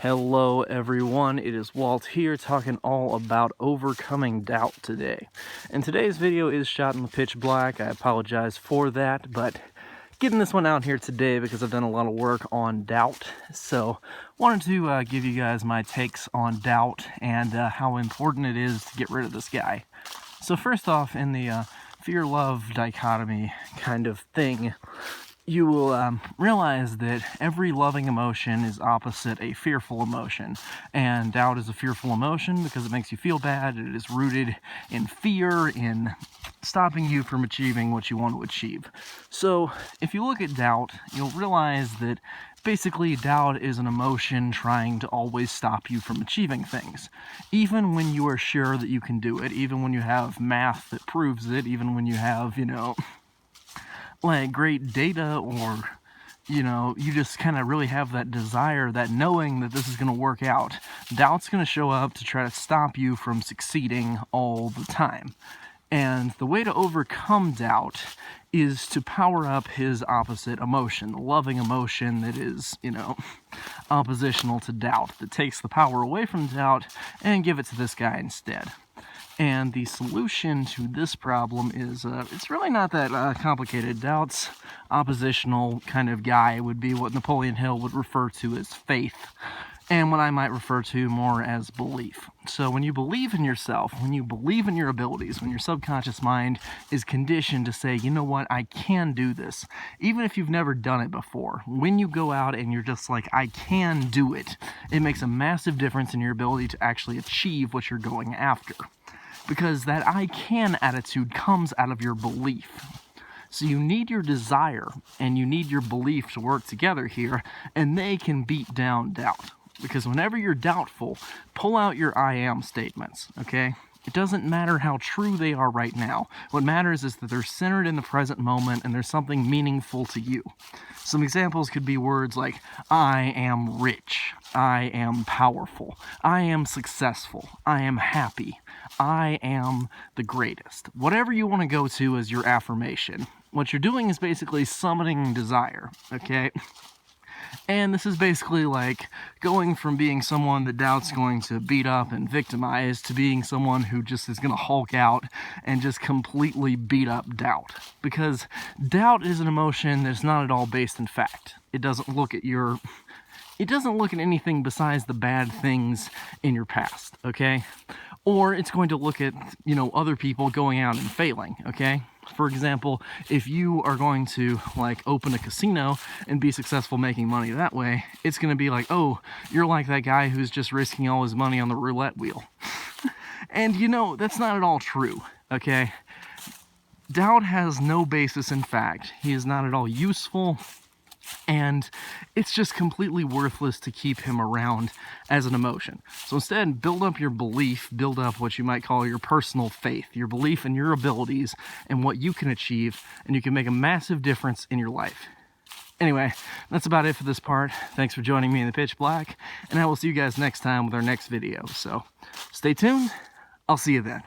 Hello everyone, it is Walt here talking all about overcoming doubt today. And today's video is shot in the pitch black. I apologize for that, but getting this one out here today because I've done a lot of work on doubt. So wanted to give you guys my takes on doubt and how important it is to get rid of this guy. So first off, in the fear-love dichotomy kind of thing, you will realize that every loving emotion is opposite a fearful emotion. And doubt is a fearful emotion because it makes you feel bad. It is rooted in fear, in stopping you from achieving what you want to achieve. So if you look at doubt, you'll realize that basically doubt is an emotion trying to always stop you from achieving things. Even when you are sure that you can do it, even when you have math that proves it, even when you have, like great data, or you just kind of really have that desire, that knowing that this is going to work out, doubt's going to show up to try to stop you from succeeding all the time. And the way to overcome doubt is to power up his opposite emotion, the loving emotion that is, oppositional to doubt, that takes the power away from doubt and give it to this guy instead. And the solution to this problem is, it's really not that complicated. Doubt's oppositional kind of guy would be what Napoleon Hill would refer to as faith, and what I might refer to more as belief. So when you believe in yourself, when you believe in your abilities, when your subconscious mind is conditioned to say, you know what, I can do this, even if you've never done it before, when you go out and you're just like, I can do it, it makes a massive difference in your ability to actually achieve what you're going after. Because that I can attitude comes out of your belief. So you need your desire and you need your belief to work together here, and they can beat down doubt. Because whenever you're doubtful, pull out your I am statements, okay? It doesn't matter how true they are right now. What matters is that they're centered in the present moment and there's something meaningful to you. Some examples could be words like, I am rich, I am powerful, I am successful, I am happy, I am the greatest. Whatever you want to go to as your affirmation, what you're doing is basically summoning desire, okay? And this is basically like going from being someone that doubt's going to beat up and victimize to being someone who just is going to hulk out and just completely beat up doubt. Because doubt is an emotion that's not at all based in fact. It doesn't look at anything besides the bad things in your past, okay? Or it's going to look at, other people going out and failing, okay? For example, if you are going to open a casino and be successful making money that way, it's going to be like, oh, you're like that guy who's just risking all his money on the roulette wheel. And that's not at all true, okay? Doubt has no basis in fact. He is not at all useful, and it's just completely worthless to keep him around as an emotion. So instead, build up your belief, build up what you might call your personal faith, your belief in your abilities and what you can achieve, and you can make a massive difference in your life. Anyway, that's about it for this part. Thanks for joining me in the pitch black, and I will see you guys next time with our next video. So stay tuned. I'll see you then.